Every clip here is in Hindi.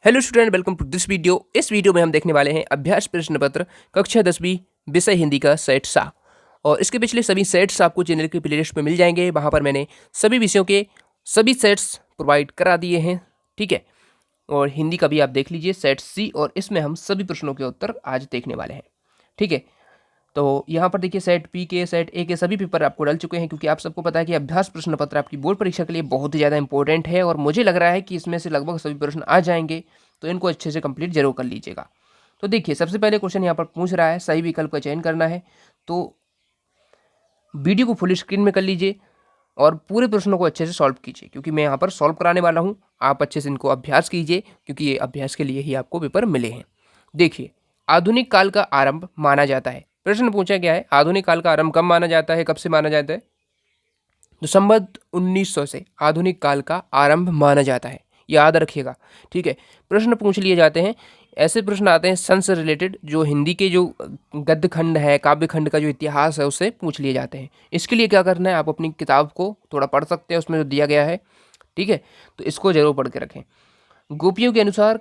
Hello student, welcome to this video. इस वीडियो में हम देखने वाले हैं अभ्यास प्रश्न पत्र कक्षा 10वीं विषय हिंदी का सेट सा। और इसके पिछले सभी सेट्स आपको चैनल के प्लेलिस्ट में मिल जाएंगे। वहां पर मैंने सभी विषयों के सभी सेट्स प्रोवाइड करा दिए हैं, ठीक है। और हिंदी का भी आप देख लीजिए सेट सी, और इसमें हम सभी प्रश्नों के उत्तर आज देखने वाले हैं, ठीक है। तो यहाँ पर देखिए सेट पी के सेट ए के सभी पेपर आपको डल चुके हैं, क्योंकि आप सबको पता है कि अभ्यास प्रश्न पत्र आपकी बोर्ड परीक्षा के लिए बहुत ही ज़्यादा इंपॉर्टेंट है। और मुझे लग रहा है कि इसमें से लगभग सभी प्रश्न आ जाएंगे, तो इनको अच्छे से कंप्लीट जरूर कर लीजिएगा। तो देखिए सबसे पहले क्वेश्चन यहाँ पर पूछ रहा है, सही विकल्प का चयन करना है। तो वीडियो को फुल स्क्रीन में कर लीजिए और पूरे प्रश्नों को अच्छे से सॉल्व कीजिए, क्योंकि मैं यहाँ पर सॉल्व कराने वाला हूँ। आप अच्छे से इनको अभ्यास कीजिए, क्योंकि ये अभ्यास के लिए ही आपको पेपर मिले हैं। देखिए, आधुनिक काल का आरंभ माना जाता है। प्रश्न पूछा गया है, आधुनिक काल का आरंभ कब माना जाता है, कब से माना जाता है? तो संवत 1900 से आधुनिक काल का आरंभ माना जाता है, याद रखिएगा, ठीक है। प्रश्न पूछ लिए जाते हैं, ऐसे प्रश्न आते हैं सन से रिलेटेड, जो हिंदी के जो गद्य खंड है, काव्य खंड का जो इतिहास है, उससे पूछ लिए जाते हैं। इसके लिए क्या करना है, आप अपनी किताब को थोड़ा पढ़ सकते हैं, उसमें जो दिया गया है, ठीक है। तो इसको जरूर पढ़ के रखें। गोपियों के अनुसार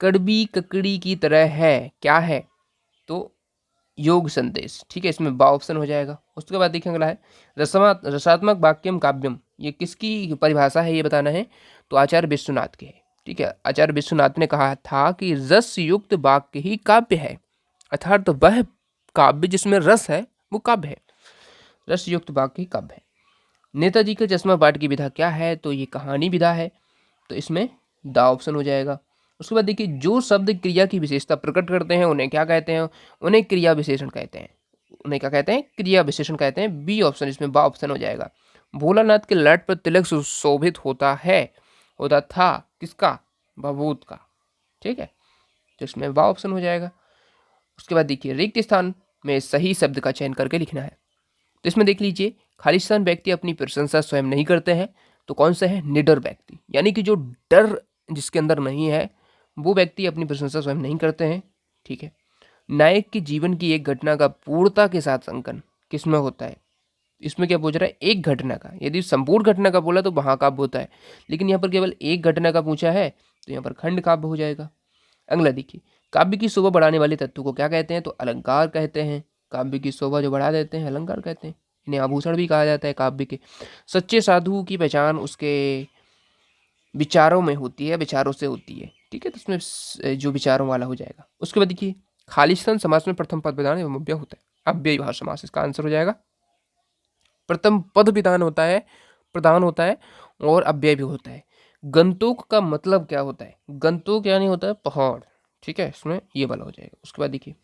कड़बी ककड़ी की तरह है, क्या है? तो योग संदेश, ठीक है। इसमें बा ऑप्शन हो जाएगा। उसके बाद देखिए अगला है रसात्मक वाक्यम काव्यम, ये किसकी परिभाषा है ये बताना है। तो आचार्य विश्वनाथ के है, ठीक है। आचार्य विश्वनाथ ने कहा था कि रस युक्त वाक्य ही काव्य है, अर्थात तो वह काव्य जिसमें रस है वो काव्य है, रस युक्त वाक्य ही काव्य है। नेताजी का चश्मा पाठ की विधा क्या है? तो ये कहानी विधा है, तो इसमें दा ऑप्शन हो जाएगा। उसके बाद देखिए, जो शब्द क्रिया की विशेषता प्रकट करते हैं उन्हें क्या कहते हैं? उन्हें क्रिया विशेषण कहते हैं। उन्हें क्या कहते हैं? क्रिया विशेषण कहते हैं। बी ऑप्शन, इसमें बा ऑप्शन हो जाएगा। भोलानाथ के ललाट पर तिलक सुशोभित होता है, होता था, किसका? भभूत का, ठीक है। तो इसमें बा ऑप्शन हो जाएगा। उसके बाद देखिए, रिक्त स्थान में सही शब्द का चयन करके लिखना है। तो इसमें देख लीजिए, खालिस्तान व्यक्ति अपनी प्रशंसा स्वयं नहीं करते हैं, तो कौन सा है? निडर व्यक्ति, यानी कि जो डर जिसके अंदर नहीं है, वो व्यक्ति अपनी प्रशंसा स्वयं नहीं करते हैं, ठीक है। नायक के जीवन की एक घटना का पूर्णता के साथ अंकन किसमें होता है? इसमें क्या पूछ रहा है? एक घटना का। यदि संपूर्ण घटना का बोला तो महाकाव्य होता है, लेकिन यहाँ पर केवल एक घटना का पूछा है, तो यहाँ पर खंड काव्य हो जाएगा। अगला देखिए, काव्य की शोभा बढ़ाने वाले तत्व को क्या कहते हैं? तो अलंकार कहते हैं। काव्य की शोभा जो बढ़ा देते हैं अलंकार कहते हैं। इन्हें आभूषण भी कहा जाता है काव्य के। सच्चे साधु की पहचान उसके विचारों में होती है, विचारों से होती है, ठीक है। तो उसमें जो विचारों वाला हो जाएगा। उसके बाद देखिए, खालिस्तान समास में प्रथम पद विधान एवं अव्यय होता है। अव्ययभाव समास इसका आंसर हो जाएगा। प्रथम पद विधान होता है, प्रधान होता है, और अव्यय भी होता है। गंतोक का मतलब क्या होता है? गंतोक यानी होता है पहाड़, ठीक है। इसमें ये वाला हो जाएगा। उसके बाद देखिए,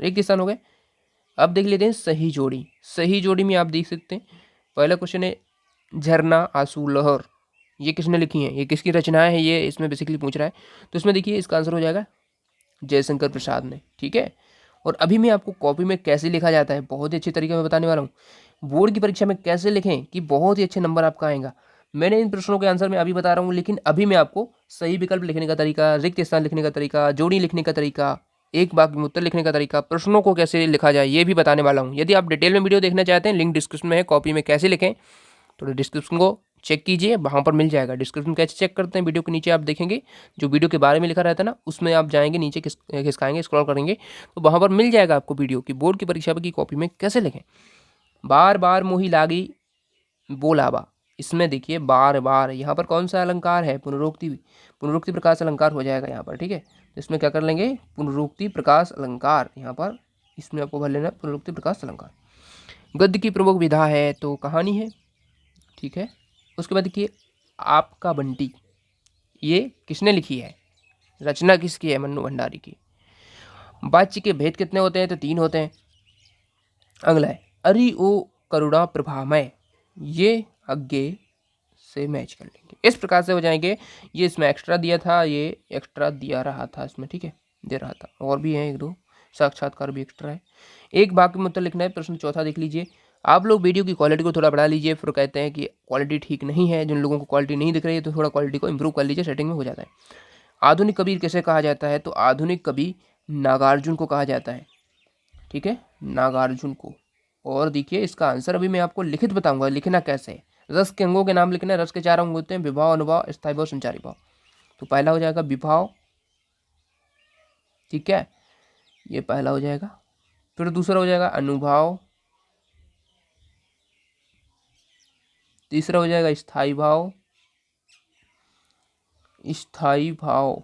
एक किसान हो गए। अब देख लेते हैं सही जोड़ी। सही जोड़ी में आप देख सकते हैं, पहला क्वेश्चन है झरना आंसू लहर, ये किसने लिखी है, ये किसकी रचनाएं है, ये इसमें बेसिकली पूछ रहा है। तो इसमें देखिए इसका आंसर हो जाएगा जयशंकर प्रसाद ने, ठीक है। और अभी मैं आपको कॉपी में कैसे लिखा जाता है बहुत ही अच्छे तरीके में बताने वाला हूँ। बोर्ड की परीक्षा में कैसे लिखें कि बहुत ही अच्छे नंबर आपका आएगा, मैंने इन प्रश्नों के आंसर में अभी बता रहा हूँ। लेकिन अभी मैं आपको सही विकल्प लिखने का तरीका, रिक्त स्थान लिखने का तरीका, जोड़ी लिखने का तरीका, एक वाक्य में उत्तर लिखने का तरीका, प्रश्नों को कैसे लिखा जाए, ये भी बताने वाला हूँ। यदि आप डिटेल में वीडियो देखना चाहते हैं, लिंक डिस्क्रिप्शन में है, कॉपी में कैसे लिखें, तो डिस्क्रिप्शन को चेक कीजिए, वहाँ पर मिल जाएगा। डिस्क्रिप्शन कैसे चेक करते हैं? वीडियो के नीचे आप देखेंगे, जो वीडियो के बारे में लिखा रहता है ना, उसमें आप जाएंगे, नीचे खिसकाएंगे, स्क्रॉल करेंगे, तो वहाँ पर मिल जाएगा आपको वीडियो की बोर्ड की परीक्षा की कॉपी में कैसे लिखें। बार बार मोही लागी बोलावा, इसमें देखिए बार बार, यहाँ पर कौन सा अलंकार है? पुनरुक्ति, पुनरुक्ति प्रकाश अलंकार हो जाएगा यहाँ पर, ठीक है। तो इसमें क्या कर लेंगे? पुनरुक्ति प्रकाश अलंकार, यहाँ पर इसमें आपको भर लेना पुनरुक्ति प्रकाश अलंकार। गद्य की प्रमुख विधा है, तो कहानी है, ठीक है। उसके बाद देखिए, आपका बंटी, ये किसने लिखी है? रचना किसकी है? मन्नू भंडारी की। वाच्य के भेद कितने होते हैं? तो 3 होते हैं। अगला है अरि ओ करुणा प्रभामय, ये आगे से मैच कर लेंगे, इस प्रकार से हो जाएंगे। ये इसमें एक्स्ट्रा दिया था, ये एक्स्ट्रा दिया रहा था इसमें, ठीक है, दे रहा था। और भी है एक दो, साक्षात्कार भी एक्स्ट्रा है। एक वाक्य में उत्तर लिखना है। प्रश्न चौथा देख लीजिए, आप लोग वीडियो की क्वालिटी को थोड़ा बढ़ा लीजिए। फिर कहते हैं कि क्वालिटी ठीक नहीं है, जिन लोगों को क्वालिटी नहीं दिख रही है, तो थोड़ा क्वालिटी को इंप्रूव कर लीजिए, सेटिंग में हो जाता है। आधुनिक कवि कैसे कहा जाता है? तो आधुनिक कवि नागार्जुन को कहा जाता है, ठीक है, नागार्जुन को। और देखिए इसका आंसर अभी मैं आपको लिखित बताऊंगा, लिखना कैसे है। रस के अंगों के नाम लिखना है। रस के 4 अंग होते हैं, विभाव, अनुभाव, स्थायी भाव, संचारी भाव। तो पहला हो जाएगा विभाव, ठीक है, ये पहला हो जाएगा। फिर दूसरा हो जाएगा अनुभाव, तीसरा हो जाएगा स्थायी भाव, स्थायी भाव,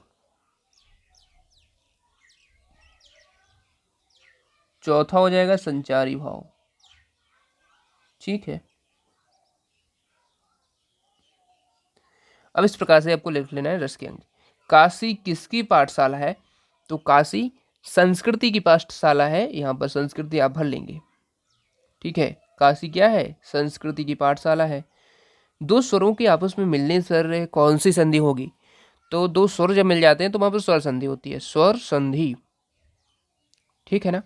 चौथा हो जाएगा संचारी भाव, ठीक है। अब इस प्रकार से आपको लिख लेना है रस के अंक। काशी किसकी पाठशाला है? तो काशी संस्कृति की पाठशाला है, यहाँ पर संस्कृति आप भर लेंगे, ठीक है। काशी क्या है? संस्कृति की पाठशाला है। दो स्वरों के आपस में मिलने से कौन सी संधि होगी? तो दो स्वर जब मिल जाते हैं तो वहां पर स्वर संधि होती है, स्वर संधि, ठीक है ना।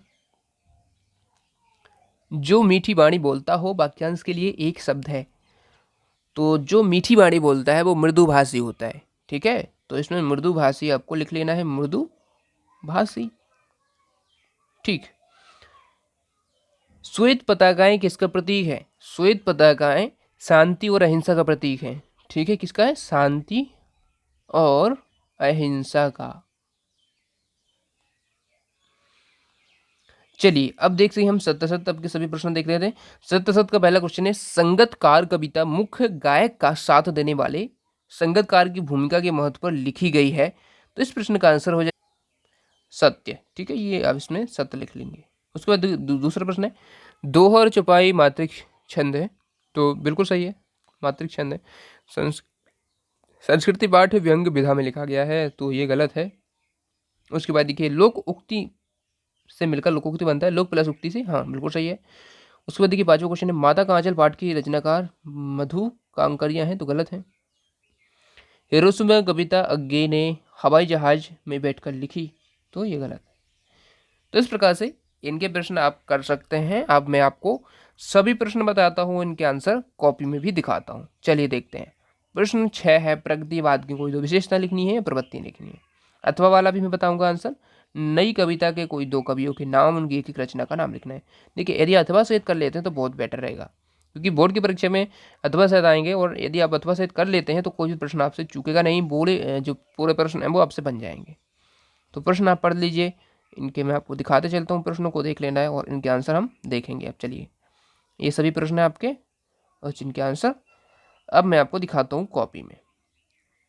जो मीठी वाणी बोलता हो वाक्यांश के लिए एक शब्द है, तो जो मीठी वाणी बोलता है वो मृदुभाषी होता है, ठीक है। तो इसमें मृदुभाषी आपको लिख लेना है, मृदुभाषी, ठीक। श्वेत पताकाएं किसका प्रतीक है? श्वेत पताकाएं शांति और अहिंसा का प्रतीक है, ठीक है। किसका है? शांति और अहिंसा का। चलिए अब देखते हैं हम सत्य असत्य अब के सभी प्रश्न देख रहे थे। सत्य असत्य का पहला क्वेश्चन है, संगतकार कविता मुख्य गायक का साथ देने वाले संगतकार की भूमिका के महत्व पर लिखी गई है। तो इस प्रश्न का आंसर हो जाए सत्य, ठीक है। ये अब इसमें सत्य लिख लेंगे। उसके बाद दूसरा प्रश्न है, दोहा और चौपाई मात्रिक छंद है, तो बिल्कुल सही है, मात्रिक छंद है। संस्कृति पाठ व्यंग विधा में लिखा गया है, तो ये गलत है। उसके बाद देखिए, लोक उक्ति से मिलकर लोकोक्ति बनता है, लोक प्लस उक्ति से, हाँ बिल्कुल सही है। उसके बाद देखिए पांचवा क्वेश्चन है, माता कांचल पाठ की रचनाकार मधु कांकरिया हैं, तो गलत है। हिरोशिमा कविता अग्गे ने हवाई जहाज में बैठकर लिखी, तो ये गलत है। तो इस प्रकार से इनके प्रश्न आप कर सकते हैं। अब मैं आपको सभी प्रश्न बताता हूँ, इनके आंसर कॉपी में भी दिखाता हूँ। चलिए देखते हैं। प्रश्न 6 है, प्रगतिवाद की कोई दो विशेषता लिखनी है या प्रवृत्ति लिखनी है। अथवा वाला भी मैं बताऊंगा आंसर। नई कविता के कोई दो कवियों के नाम, उनकी एक एक रचना का नाम लिखना है। देखिए यदि अथवा सहित कर लेते हैं तो बहुत बेटर रहेगा, क्योंकि बोर्ड की परीक्षा में अथवा सहित आएंगे, और यदि आप अथवा सहित कर लेते हैं तो कोई भी प्रश्न आपसे चूकेगा नहीं, बोले जो पूरे प्रश्न हैं वो आपसे बन जाएंगे। तो प्रश्न आप पढ़ लीजिए, इनके मैं आपको दिखाते चलता हूँ, प्रश्नों को देख लेना है और इनके आंसर हम देखेंगे। अब चलिए, ये सभी प्रश्न है आपके और जिनके आंसर अब मैं आपको दिखाता हूँ कॉपी में।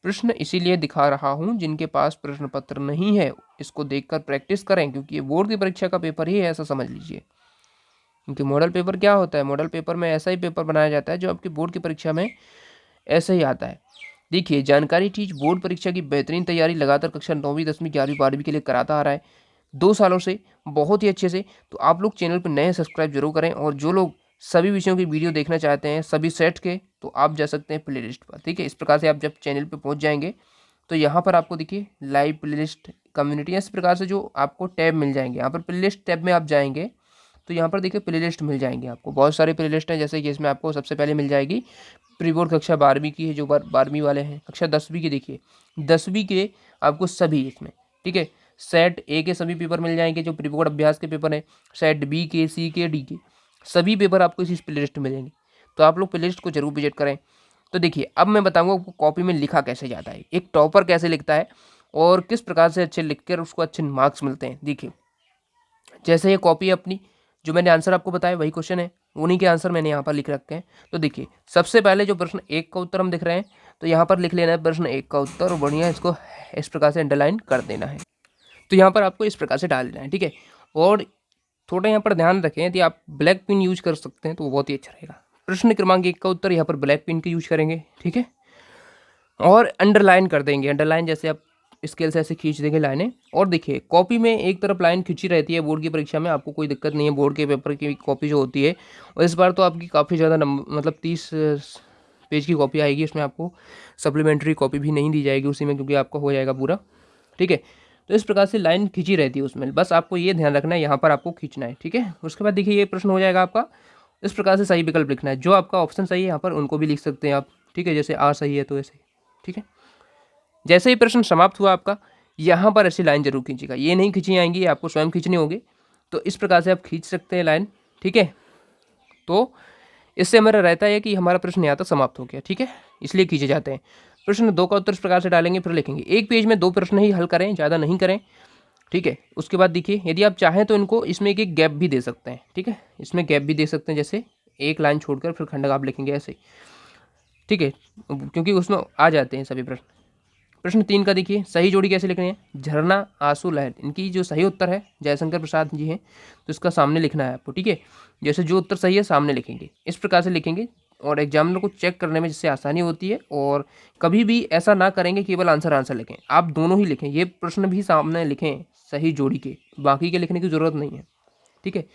प्रश्न इसीलिए दिखा रहा हूँ जिनके पास प्रश्न पत्र नहीं है, इसको देखकर प्रैक्टिस करें, क्योंकि ये बोर्ड की परीक्षा का पेपर ही है, ऐसा समझ लीजिए। क्योंकि मॉडल पेपर क्या होता है? मॉडल पेपर में ऐसा ही पेपर बनाया जाता है जो आपकी बोर्ड की परीक्षा में ऐसे ही आता है। देखिए, जानकारी टीच बोर्ड परीक्षा की बेहतरीन तैयारी लगातार कक्षा 9वीं 10वीं 11वीं 12वीं के लिए कराता आ रहा है 2 सालों से, बहुत ही अच्छे से। तो आप लोग चैनल पर नए सब्सक्राइब जरूर करें, और जो लोग सभी विषयों की वीडियो देखना चाहते हैं सभी सेट के, तो आप जा सकते हैं प्ले लिस्ट पर, ठीक है। इस प्रकार से आप जब चैनल पर पहुंच जाएंगे तो यहाँ पर आपको देखिए लाइव प्ले लिस्ट कम्युनिटी, इस प्रकार से जो आपको टैब मिल जाएंगे। यहाँ पर प्ले लिस्ट टैब में आप जाएंगे तो यहाँ पर देखिए प्ले लिस्ट मिल जाएंगे आपको, बहुत सारे प्ले लिस्ट हैं। जैसे कि इसमें आपको सबसे पहले मिल जाएगी प्री बोर्ड कक्षा 12वीं की है, जो 12वीं वाले हैं। कक्षा 10वीं की देखिए, 10वीं के आपको सभी इसमें, ठीक है। सेट ए के सभी पेपर मिल जाएंगे, जो प्री बोर्ड अभ्यास के पेपर हैं। सेट बी के, सी के, डी के सभी पेपर आपको इसी प्ले लिस्ट में मिलेंगे, तो आप लोग प्ले लिस्ट को जरूर विजिट करें। तो देखिए अब मैं बताऊंगा आपको कॉपी में लिखा कैसे जाता है, एक टॉपर कैसे लिखता है और किस प्रकार से अच्छे लिखकर उसको अच्छे मार्क्स मिलते हैं। देखिए जैसे ये कॉपी अपनी, जो मैंने आंसर आपको बताया वही क्वेश्चन है, उन्हीं के आंसर मैंने यहाँ पर लिख रखे हैं। तो देखिए सबसे पहले जो प्रश्न 1 का उत्तर हम दिख रहे हैं, तो यहाँ पर लिख लेना है प्रश्न 1 का उत्तर, और बढ़िया इसको इस प्रकार से अंडरलाइन कर देना है। तो यहाँ पर आपको इस प्रकार से डाल देना है, ठीक है। और थोड़ा यहाँ पर ध्यान रखें, यदि आप ब्लैक पेन यूज कर सकते हैं तो बहुत ही अच्छा रहेगा। प्रश्न क्रमांक 1 का उत्तर यहाँ पर ब्लैक पेन का यूज करेंगे, ठीक है, और अंडरलाइन कर देंगे। अंडरलाइन जैसे आप स्केल से ऐसे खींच देंगे लाइनें। और देखिए कॉपी में एक तरफ लाइन खींची रहती है बोर्ड की परीक्षा में, आपको कोई दिक्कत नहीं है। बोर्ड के पेपर की कॉपी जो होती है, और इस बार तो आपकी काफ़ी ज़्यादा नंबर, मतलब 30 पेज की कॉपी आएगी। इसमें आपको सप्लीमेंट्री कॉपी भी नहीं दी जाएगी उसी में, क्योंकि आपका हो जाएगा पूरा, ठीक है। तो इस प्रकार से लाइन खींची रहती है उसमें, बस आपको ये ध्यान रखना है यहाँ पर आपको खींचना है, ठीक है। उसके बाद देखिए ये प्रश्न हो जाएगा आपका, इस प्रकार से सही विकल्प लिखना है। जो आपका ऑप्शन सही है यहाँ पर उनको भी लिख सकते हैं आप, ठीक है। जैसे आर सही है तो ऐसे, ठीक है। जैसे ही प्रश्न समाप्त हुआ आपका, यहाँ पर ऐसी लाइन जरूर खींचेगा, ये नहीं खींची आएंगी, आपको स्वयं खींचनी होगी। तो इस प्रकार से आप खींच सकते हैं लाइन, ठीक है। तो इससे हमारा रहता है कि हमारा प्रश्न यहाँ तक समाप्त हो गया, ठीक है, इसलिए खींचे जाते हैं। प्रश्न 2 का उत्तर इस प्रकार से डालेंगे, फिर लिखेंगे। एक पेज में 2 प्रश्न ही हल करें, ज़्यादा नहीं करें, ठीक है। उसके बाद देखिए, यदि आप चाहें तो इनको इसमें एक गैप भी दे सकते हैं, ठीक है। इसमें गैप भी दे सकते हैं, जैसे एक लाइन छोड़कर फिर खंड आप लिखेंगे ऐसे, ठीक है, क्योंकि उसमें आ जाते हैं सभी प्रश्न। प्रश्न 3 का देखिए, सही जोड़ी कैसे लिखनी है। झरना, आंसू, लहर, इनकी जो सही उत्तर है जयशंकर प्रसाद जी हैं, तो इसका सामने लिखना है आपको, ठीक है। जैसे जो उत्तर सही है सामने लिखेंगे, इस प्रकार से लिखेंगे, और एग्जामिनर को चेक करने में जिससे आसानी होती है। और कभी भी ऐसा ना करेंगे केवल आंसर लिखें, आप दोनों ही लिखें, ये प्रश्न भी सामने लिखें सही जोड़ी के, बाकी के लिखने की जरूरत नहीं है, ठीक है।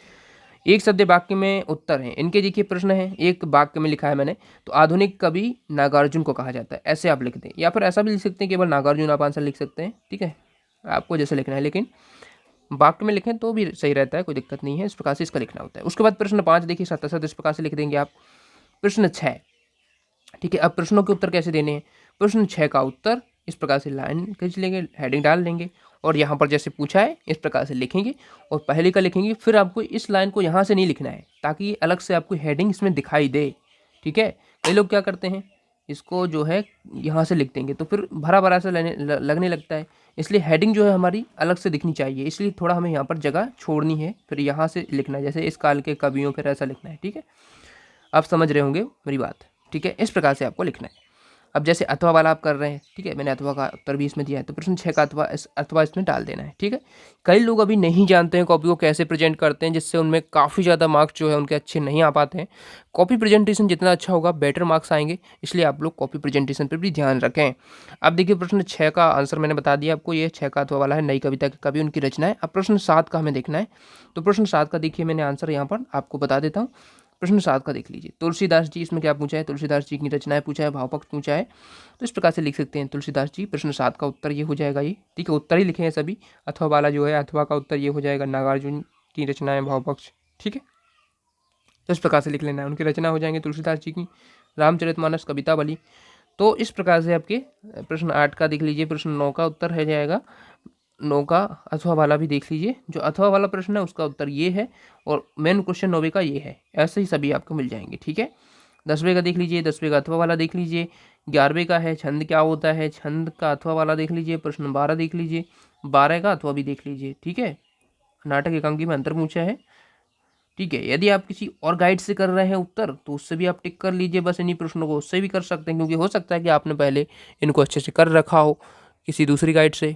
एक शब्द वाक्य में उत्तर है, इनके देखिए प्रश्न है, एक वाक्य में लिखा है मैंने, तो आधुनिक कवि नागार्जुन को कहा जाता है, ऐसे आप लिख दें, या फिर ऐसा भी लिख सकते हैं केवल नागार्जुन आप आंसर लिख सकते हैं, ठीक है, आपको जैसे लिखना है, लेकिन वाक्य में लिखें तो भी सही रहता है, कोई दिक्कत नहीं है। इस प्रकार से इसका लिखना होता है। उसके बाद प्रश्न 5 देखिए, सतसत इस प्रकार से लिख देंगे आप। प्रश्न 6, ठीक है, अब प्रश्नों के उत्तर कैसे देने हैं। प्रश्न 6 का उत्तर इस प्रकार से लाइन खींच लेंगे, हेडिंग डाल लेंगे, और यहाँ पर जैसे पूछा है इस प्रकार से लिखेंगे, और पहले का लिखेंगे, फिर आपको इस लाइन को यहाँ से नहीं लिखना है, ताकि ये अलग से आपको हेडिंग इसमें दिखाई दे, ठीक है। कई लोग क्या करते हैं, इसको जो है यहाँ से लिख देंगे, तो फिर भरा भरा सा लगने लगता है, इसलिए हेडिंग जो है हमारी अलग से दिखनी चाहिए, इसलिए थोड़ा हमें यहाँ पर जगह छोड़नी है, फिर यहाँ से लिखना है, जैसे इस काल के कवियों, फिर ऐसा लिखना है, ठीक है। आप समझ रहे होंगे मेरी बात, ठीक है। इस प्रकार से आपको लिखना है। अब जैसे अथवा वाला आप कर रहे हैं, ठीक है, मैंने अथवा का उत्तर भी इसमें दिया है, तो प्रश्न 6 का अथवा इसमें डाल देना है, ठीक है। कई लोग अभी नहीं जानते हैं कॉपी को कैसे प्रेजेंट करते हैं, जिससे उनमें काफ़ी ज़्यादा मार्क्स जो है उनके अच्छे नहीं आ पाते हैं। कॉपी प्रेजेंटेशन जितना अच्छा होगा बेटर मार्क्स आएंगे, इसलिए आप लोग कॉपी प्रेजेंटेशन पर भी ध्यान रखें। अब देखिए, प्रश्न 6 का आंसर मैंने बता दिया आपको, ये 6 का अथवा वाला है, नई कविता के कवि, उनकी रचना है। अब प्रश्न 7 का हमें देखना है, तो प्रश्न 7 का देखिए मैंने आंसर यहाँ पर आपको बता देता हूँ। प्रश्न 7 का देख लीजिए, तुलसीदास जी, इसमें क्या पूछा है, तुलसीदास जी की रचनाएं पूछा है, भावपक्ष पूछा है, तो इस प्रकार से लिख सकते हैं तुलसीदास जी। प्रश्न 7 का उत्तर ये हो जाएगा, ये ठीक है, उत्तर ही लिखे हैं सभी। अथवा वाला जो है, अथवा का उत्तर ये हो जाएगा, नागार्जुन की रचनाएं, भावपक्ष, ठीक है। तो इस प्रकार से लिख लेना है, उनकी रचना हो जाएंगे तुलसीदास जी की, रामचरितमानस, कवितावली। तो इस प्रकार से आपके प्रश्न 8 का देख लीजिए, प्रश्न 9 का उत्तर है जाएगा, 9 का अथवा वाला भी देख लीजिए, जो अथवा वाला प्रश्न है उसका उत्तर ये है, और मेन क्वेश्चन 9वें का ये है, ऐसे ही सभी आपको मिल जाएंगे, ठीक है। 10वें का देख लीजिए, 10वें का अथवा वाला देख लीजिए। 11वें का है छंद क्या होता है, छंद का अथवा वाला देख लीजिए। प्रश्न 12 देख लीजिए, 12 का अथवा भी देख लीजिए, ठीक है। नाटक एकांकी में अंतर पूछा है, ठीक है। यदि आप किसी और गाइड से कर रहे हैं उत्तर, तो उससे भी आप टिक कर लीजिए, बस इन्हीं प्रश्नों को उससे भी कर सकते हैं, क्योंकि हो सकता है कि आपने पहले इनको अच्छे से कर रखा हो किसी दूसरी गाइड से,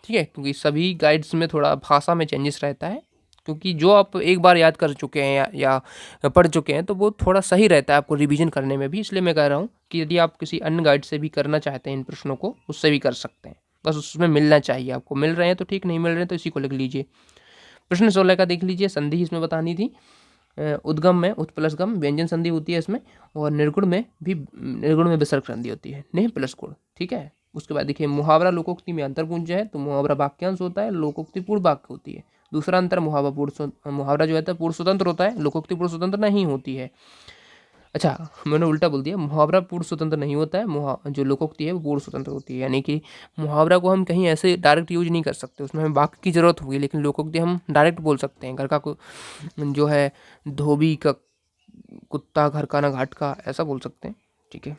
ठीक है, क्योंकि सभी गाइड्स में थोड़ा भाषा में चेंजेस रहता है, क्योंकि जो आप एक बार याद कर चुके हैं या पढ़ चुके हैं, तो वो थोड़ा सही रहता है आपको रिवीजन करने में भी। इसलिए मैं कह रहा हूँ कि यदि आप किसी अन्य गाइड से भी करना चाहते हैं इन प्रश्नों को, उससे भी कर सकते हैं, बस उसमें मिलना चाहिए आपको। मिल रहे हैं तो ठीक, नहीं मिल रहे हैं तो इसी को लिख लीजिए। प्रश्न 16 का देख लीजिए, संधि इसमें बतानी थी। उद्गम में उत प्लस गम व्यंजन संधि होती है इसमें, और निर्गुण में भी, निर्गुण में विसर्ग संधि होती है, निह प्लस गुण, ठीक है। उसके बाद देखिए, मुहावरा लोकोक्ति में अंतर पूंज है, तो मुहावरा वाक्यांश होता है, लोकोक्ति पूर्ण वाक्य होती है। दूसरा अंतर, मुहावरा जो है पूर्ण स्वतंत्र होता है, लोकोक्ति पूर्ण स्वतंत्र नहीं होती है। अच्छा, मैंने उल्टा बोल दिया, मुहावरा पूर्ण स्वतंत्र नहीं होता है, जो लोकोक्ति है वो पूर्ण स्वतंत्र होती है, यानी कि मुहावरा को हम कहीं ऐसे डायरेक्ट यूज नहीं कर सकते, उसमें हमें वाक्य की जरूरत होगी, लेकिन लोकोक्ति हम डायरेक्ट बोल सकते हैं। घर का जो है धोबी का कुत्ता, घर का ना घाट का, ऐसा बोल सकते हैं, ठीक है।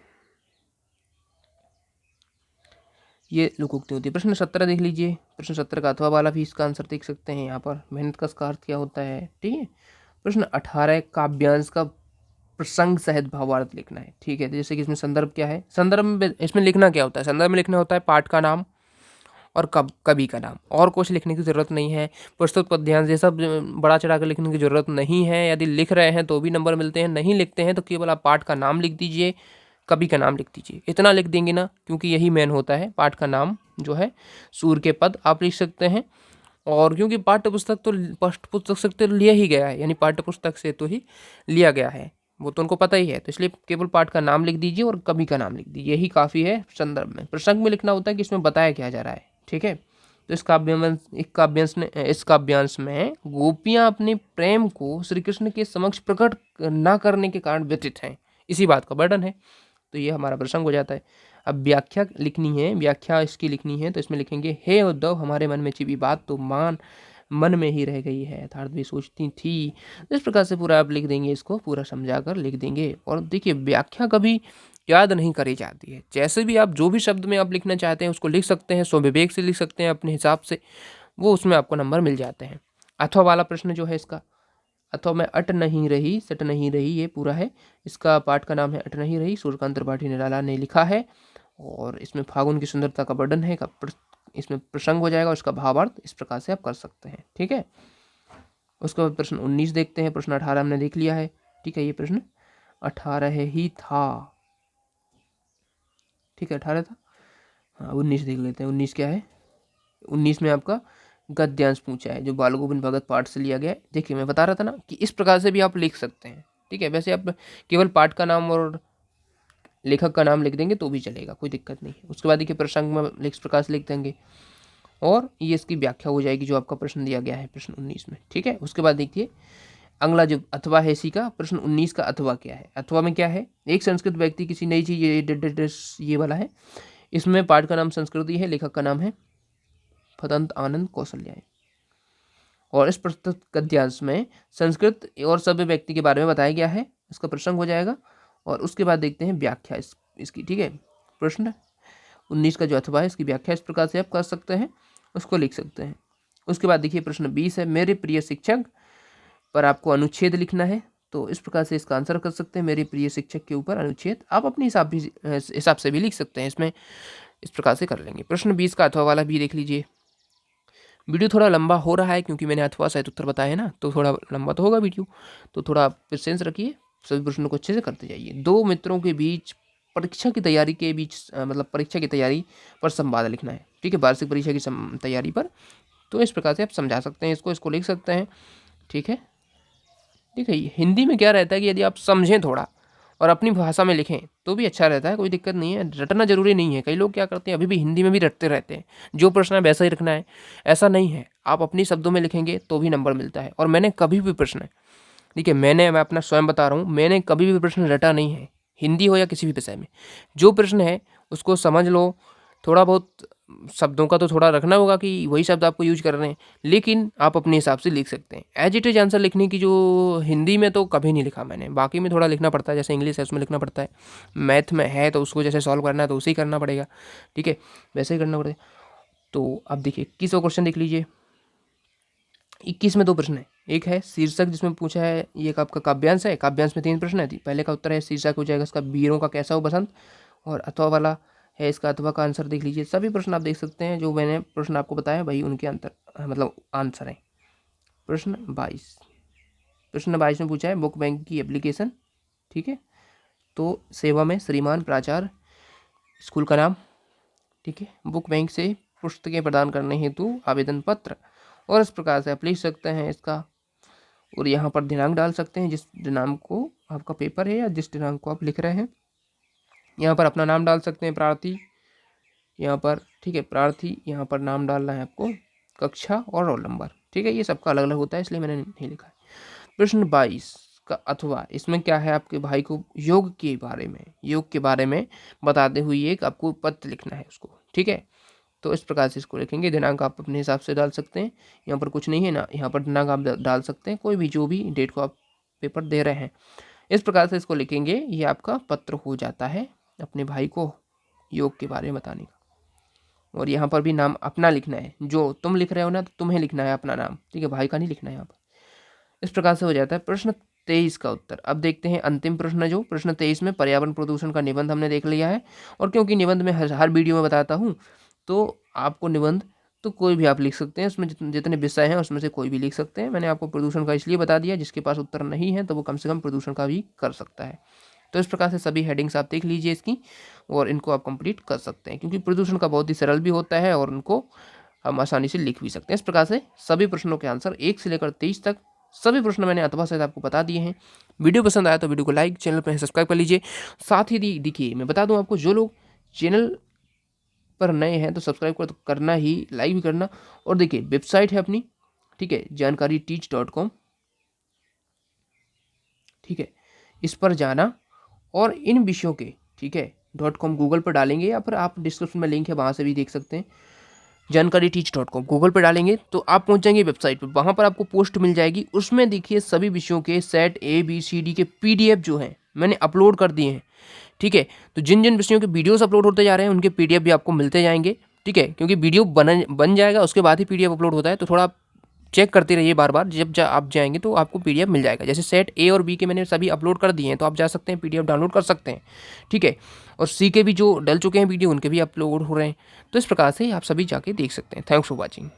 ये लोकोक्ति होती है। प्रश्न 17 देख लीजिए, प्रश्न 17 का अथवा वाला भी इसका आंसर देख सकते हैं यहाँ पर, मेहनत का इसका अर्थ क्या होता है, ठीक है। प्रश्न 18, काव्यांश का प्रसंग सहित भावार्थ लिखना है, ठीक है। जैसे कि इसमें संदर्भ क्या है, संदर्भ में इसमें लिखना क्या होता है, संदर्भ में लिखना होता है पाठ का नाम और कवि का नाम, और कुछ लिखने की जरूरत नहीं है। प्रस्तुत पद्यांश ये सब बड़ा चढ़ा कर लिखने की जरूरत नहीं है। यदि लिख रहे हैं तो भी नंबर मिलते हैं, नहीं लिखते हैं तो केवल आप पाठ का नाम लिख दीजिए, कवि का नाम लिख दीजिए, इतना लिख देंगे ना, क्योंकि यही मेन होता है। पाठ का नाम जो है, सूर्य के पद आप लिख सकते हैं, और क्योंकि पाठ्य पुस्तक से तो लिया ही गया है, यानी पाठ्य पुस्तक से तो ही लिया गया है, वो तो उनको पता ही है, तो इसलिए केवल पाठ का नाम लिख दीजिए और कवि का नाम लिख दीजिए, यही काफ़ी है। संदर्भ में, प्रसंग में लिखना होता है कि इसमें बताया क्या जा रहा है, ठीक है। तो इस काव्यांश में गोपियाँ अपने प्रेम को श्री कृष्ण के समक्ष प्रकट न करने के कारण व्यथित हैं, इसी बात का वर्णन है, तो ये हमारा प्रसंग हो जाता है। अब व्याख्या लिखनी है, व्याख्या इसकी लिखनी है, तो इसमें लिखेंगे, हे उद्धव, हमारे मन में छिपी बात तो मन में ही रह गई है, अर्थात भी सोचती थी। इस प्रकार से पूरा आप लिख देंगे, इसको पूरा समझा कर लिख देंगे। और देखिए, व्याख्या कभी याद नहीं करी जाती है। जैसे भी आप जो भी शब्द में आप लिखना चाहते हैं उसको लिख सकते हैं, स्वविवेक से लिख सकते हैं अपने हिसाब से, वो उसमें आपको नंबर मिल जाते हैं। अथवा वाला प्रश्न जो है इसका, अथवा में अट नहीं रही सट नहीं रही, ये पूरा है। इसका पाठ का नाम है अट नहीं रही, सूर्यकांत त्रिपाठी निराला ने लिखा है। और इसमें फागुन की सुंदरता का वर्णन है, इसमें प्रसंग हो जाएगा, उसका भावार्थ इस प्रकार से आप कर सकते हैं। ठीक है, उसके बाद प्रश्न 19 देखते हैं। प्रश्न 18 हमने देख लिया है। ठीक है, ये प्रश्न 18 ही था। ठीक है, 18 था। हाँ, 19 देख लेते हैं। 19 क्या है? 19 में आपका गद्यांश पूछा है, जो बाल गोविंद भगत पाठ से लिया गया है। देखिए, मैं बता रहा था ना कि इस प्रकार से भी आप लिख सकते हैं। ठीक है, वैसे आप केवल पाठ का नाम और लेखक का नाम लिख देंगे तो भी चलेगा, कोई दिक्कत नहीं है। उसके बाद देखिए, प्रसंग में इस प्रकार से लिख देंगे और ये इसकी व्याख्या हो जाएगी जो आपका प्रश्न दिया गया है प्रश्न 19 में। ठीक है, उसके बाद देखिए अगला जो अथवा है इसी का, प्रश्न 19 का अथवा क्या है। अथवा में क्या है? एक संस्कृत व्यक्ति किसी नई चीज, ये वाला है। इसमें पाठ का नाम संस्कृति है, लेखक का नाम है फदंत आनंद कौशल्या है। और इस प्रस्तुत गद्यांश में संस्कृत और सभ्य व्यक्ति के बारे में बताया गया है, इसका प्रसंग हो जाएगा। और उसके बाद देखते हैं व्याख्या इसकी। ठीक है, प्रश्न 19 का जो अथवा है इसकी व्याख्या इस प्रकार से आप कर सकते हैं, उसको लिख सकते हैं। उसके बाद देखिए प्रश्न 20 है, मेरे प्रिय शिक्षक पर आपको अनुच्छेद लिखना है। तो इस प्रकार से इसका आंसर कर सकते हैं, मेरे प्रिय शिक्षक के ऊपर अनुच्छेद। आप अपने हिसाब से भी लिख सकते हैं, इसमें इस प्रकार से कर लेंगे। प्रश्न 20 का अथवा वाला भी देख लीजिए। वीडियो थोड़ा लंबा हो रहा है क्योंकि मैंने अथवा सहित उत्तर बताया है ना, तो थोड़ा लंबा तो होगा वीडियो, तो थोड़ा पेशेंस रखिए, सभी प्रश्नों को अच्छे से करते जाइए। दो मित्रों के बीच परीक्षा की तैयारी के बीच मतलब परीक्षा की तैयारी पर संवाद लिखना है। ठीक है, वार्षिक परीक्षा की तैयारी पर। तो इस प्रकार से आप समझा सकते हैं, इसको लिख सकते हैं। ठीक है, ठीक है। हिंदी में क्या रहता है कि यदि आप समझें थोड़ा और अपनी भाषा में लिखें तो भी अच्छा रहता है, कोई दिक्कत नहीं है। रटना जरूरी नहीं है। कई लोग क्या करते हैं, अभी भी हिंदी में भी रटते रहते हैं, जो प्रश्न है वैसा ही रखना है। ऐसा नहीं है, आप अपनी शब्दों में लिखेंगे तो भी नंबर मिलता है। और मैंने कभी भी प्रश्न, देखिए मैं अपना स्वयं बता रहा हूँ, मैंने कभी भी प्रश्न रटा नहीं है, हिंदी हो या किसी भी विषय में। जो प्रश्न है उसको समझ लो, थोड़ा बहुत शब्दों का तो थोड़ा रखना होगा कि वही शब्द आपको यूज कर रहे हैं, लेकिन आप अपने हिसाब से लिख सकते हैं। एज इट इज आंसर लिखने की जो हिंदी में तो कभी नहीं लिखा मैंने, बाकी में थोड़ा लिखना पड़ता है, जैसे इंग्लिश है उसमें लिखना पड़ता है, मैथ में है तो उसको जैसे सॉल्व करना है तो उसे ही करना पड़ेगा। ठीक है, वैसे ही करना पड़ेगा। तो अब देखिए 21वां क्वेश्चन देख लीजिए। 21 में दो प्रश्न है। एक है शीर्षक, जिसमें पूछा है, ये एक आपका काव्यांश है। काव्यांश में 3 प्रश्न है। पहले का उत्तर है शीर्षक हो जाएगा इसका वीरों का कैसा हो बसंत। और अथवा वाला है इसका अथवा का आंसर देख लीजिए। सभी प्रश्न आप देख सकते हैं, जो मैंने प्रश्न आपको बताया वही उनके अंतर मतलब आंसर है। प्रश्न 22, प्रश्न 22 में पूछा है बुक बैंक की एप्लीकेशन। ठीक है, तो सेवा में श्रीमान प्राचार्य, स्कूल का नाम। ठीक है, बुक बैंक से पुस्तकें प्रदान करने हेतु आवेदन पत्र। और इस प्रकार से आप लिख सकते हैं इसका। और यहाँ पर दिनांक डाल सकते हैं, जिस दिनांक को आपका पेपर है या जिस दिनांक को आप लिख रहे हैं। यहाँ पर अपना नाम डाल सकते हैं, प्रार्थी यहाँ पर। ठीक है, प्रार्थी यहाँ पर नाम डालना है आपको, कक्षा और रोल नंबर। ठीक है, ये सबका अलग अलग होता है इसलिए मैंने नहीं लिखा है। प्रश्न 22 का अथवा, इसमें क्या है, आपके भाई को योग के बारे में बताते हुए एक आपको पत्र लिखना है उसको। ठीक है, तो इस प्रकार से इसको लिखेंगे। दिनांक आप अपने हिसाब से डाल सकते हैं, यहाँ पर कुछ नहीं है ना, यहाँ पर दिनांक आप डाल सकते हैं, कोई भी जो भी डेट को आप पेपर दे रहे हैं। इस प्रकार से इसको लिखेंगे, ये आपका पत्र हो जाता है अपने भाई को योग के बारे में बताने का। और यहाँ पर भी नाम अपना लिखना है, जो तुम लिख रहे हो ना, तो तुम्हें लिखना है अपना नाम। ठीक है, भाई का नहीं लिखना है यहाँ पर। इस प्रकार से हो जाता है। प्रश्न 23 का उत्तर अब देखते हैं। अंतिम प्रश्न, जो प्रश्न 23 में पर्यावरण प्रदूषण का निबंध हमने देख लिया है। और क्योंकि निबंध में हर वीडियो में बताता हूँ, तो आपको निबंध तो कोई भी आप लिख सकते हैं, उसमें जितने विषय हैं उसमें से कोई भी लिख सकते हैं। मैंने आपको प्रदूषण का इसलिए बता दिया, जिसके पास उत्तर नहीं है तो वो कम से कम प्रदूषण का भी कर सकता है। तो इस प्रकार से सभी हेडिंग्स आप देख लीजिए इसकी, और इनको आप कंप्लीट कर सकते हैं, क्योंकि प्रदूषण का बहुत ही सरल भी होता है और उनको हम आसानी से लिख भी सकते हैं। इस प्रकार से सभी प्रश्नों के आंसर 1 से लेकर 23 तक सभी प्रश्न मैंने अथवा सहित आपको बता दिए हैं। वीडियो पसंद आया तो वीडियो को लाइक, चैनल पर सब्सक्राइब कर लीजिए। साथ ही देखिए, मैं बता दूं आपको, जो लोग चैनल पर नए हैं तो सब्सक्राइब करना ही, लाइक भी करना। और देखिए वेबसाइट है अपनी, ठीक है, जानकारी teach.com। ठीक है, इस पर जाना और इन विषयों के, ठीक है, .com गूगल पर डालेंगे या फिर आप डिस्क्रिप्शन में लिंक है वहाँ से भी देख सकते हैं। jankaryteach.com गूगल पे डालेंगे तो आप पहुंच जाएंगे वेबसाइट पे। वहां पर आपको पोस्ट मिल जाएगी, उसमें देखिए सभी विषयों के सेट ABCD के PDF जो हैं मैंने अपलोड कर दिए हैं। ठीक है, तो जिन जिन विषयों के वीडियोस अपलोड होते जा रहे हैं उनके PDF भी आपको मिलते जाएंगे। ठीक है, क्योंकि वीडियो बन जाएगा उसके बाद ही PDF अपलोड होता है, तो थोड़ा चेक करते रहिए बार बार। जब आप जाएंगे तो आपको PDF मिल जाएगा। जैसे सेट A और B के मैंने सभी अपलोड कर दिए हैं, तो आप जा सकते हैं PDF डाउनलोड कर सकते हैं। ठीक है, और C के भी जो डल चुके हैं वीडियो उनके भी अपलोड हो रहे हैं। तो इस प्रकार से आप सभी जाके देख सकते हैं। Thanks for watching.